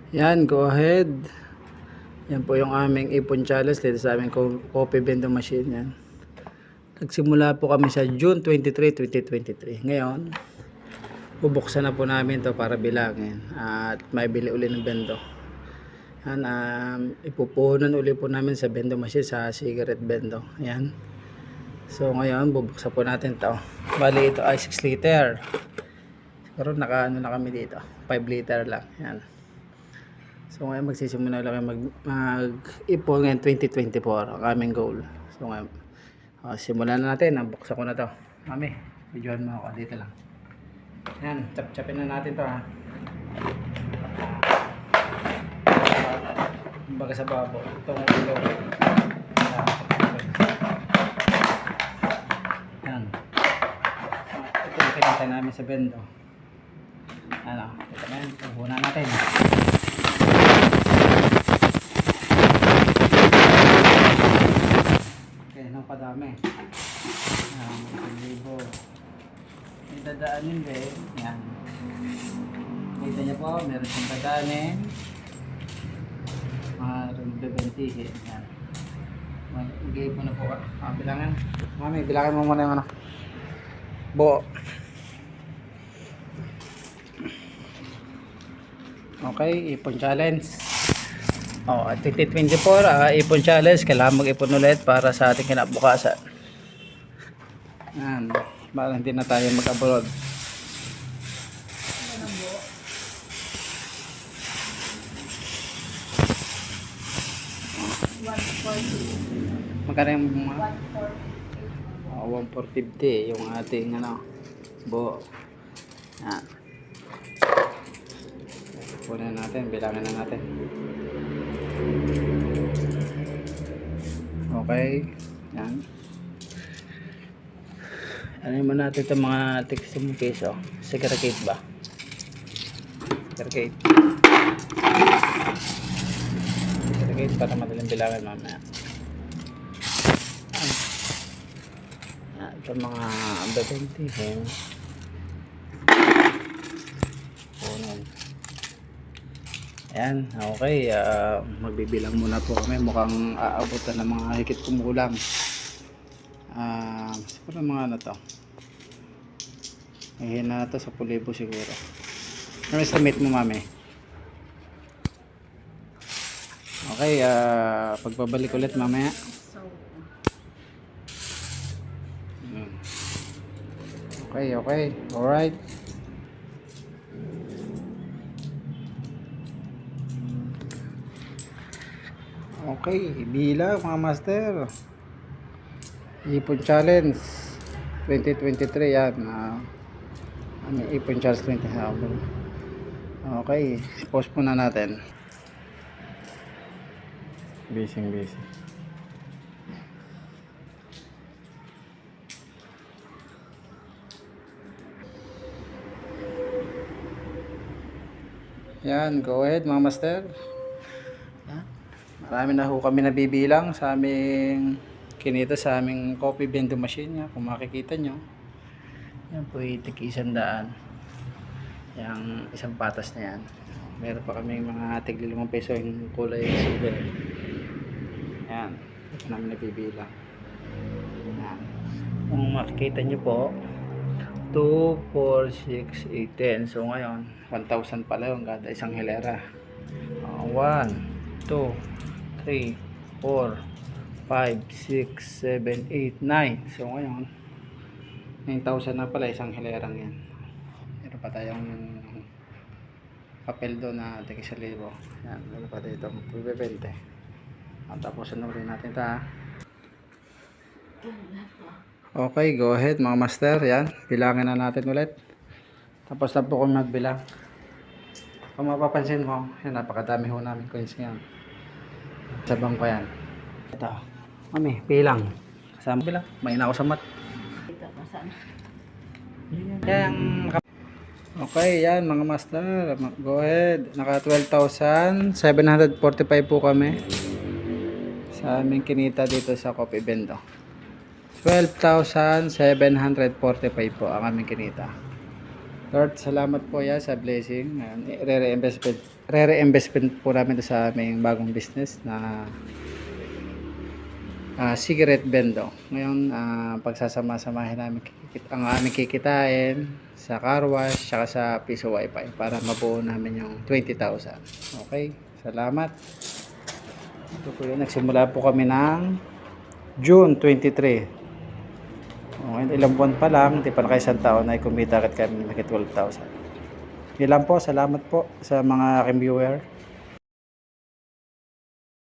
Yan, go ahead. Yan po yung aming ipon challenge dito sa aming coffee vending machine. Yan. Nagsimula po kami sa June 23, 2023. Ngayon, bubuksan na po namin to para bilangin at may bili uli ng bendo. Yan, ipupunan uli po namin sa vending machine sa cigarette bendo. Yan. So ngayon, bubuksan po natin to. Bali ito ay 6 liter. Siguro naka na kami dito. 5 liter lang. Yan. So ngayon magsisimula lang mag-ipon ngayon 2024 ang aming goal. So ngayon simulan na natin. Buksan ko na to. Mami, videoan mo ako dito lang. Yan, chap-chapin na natin to ha. Baga sa babo. Itong ulo. Yan. Ito yung kinatay namin sa bendo. Ano, ito na yan. Puhunan natin. Padami. Libo. May dadaanin din. Yan. Kita niyo po, meron siyang dadaanin. Meron bebentihin. Yan. Mag-igay po na po. Bilangan. Mami, bilangan mo muna yung ano. Buo. Okay, ipon challenge. At 2024, ipon challenge, kailangan mag-ipon ulit para sa ating kinabukasan. Yan, para hindi na tayo mag-abroad. Magkano yung 1,450 yung ating ano, buo. Yan. Punan natin, bilangin na natin. Okay, yan. Ano naman natin itong mga tig-10 piso. Segregate ba? Segregate. Segregate para madaling bilangan mamaya. Ito mga bebentihin. Punan. Ayan, okay. Magbibilang muna po kami. Mukhang aabutan ng mga higit kumulang. Siguro mga ano to. May hina na to sa 10,000 siguro. Ano estimate mo, mami? Okay, pagbabalik ulit mamaya. Okay, okay. Alright. Okay, bilang mga master. Ipon challenge 2023 yan. Ipon challenge 2023. Okay, pause muna natin. Busy. Yan, go ahead mga master. Marami na ho kami nabibilang sa aming kinita sa aming coffee vending machine niya. Kung makikita nyo, yan po tig-100. Yung isang patas na yan. Meron pa kami mga tig-5 peso yung kulay silver. Yan, ito namin nabibilang. Yan. Kung makikita nyo po, 2, 4, 6, 8, 10. So ngayon 1,000 pala yung kada isang hilera. 1, 2, 3, 4, 5, 6, 7, 8, 9. So ngayon 9,000 na pala isang hilerang yan. Meron pa tayong papel doon na tig 1,000. Yan, meron pa dito bibente. Tapos ano rin natin ito. Okay, go ahead mga master. Yan, bilangin na natin ulit. Tapos na po kung magbilang. Kung mapapansin mo, yan, napakadami ho namin coins ngayon. Sa bangko yan. Ito. Mami, bilang. Kasama bilang. May na ako sa mat. Okay, yan mga master. Go ahead. Naka 12,745 po kami. Sa aming kinita dito sa coffee bendo. 12,745 po ang aming kinita. Lord, salamat po ya sa blessing. Re-reinvestment po namin ito sa aming bagong business na cigarette bendo. Ngayon, pagsasama-samahin namin ang aming kikitain sa car wash saka sa piso wifi para mabuo namin yung 20,000. Okay, salamat. Ito po yun. Nagsimula po kami ng June 23. Okay, ilang buwan pa lang, hindi pa na kayo isang taon ay kumita agad kami ng 12,000. Yun lang po, salamat po sa mga aking viewer.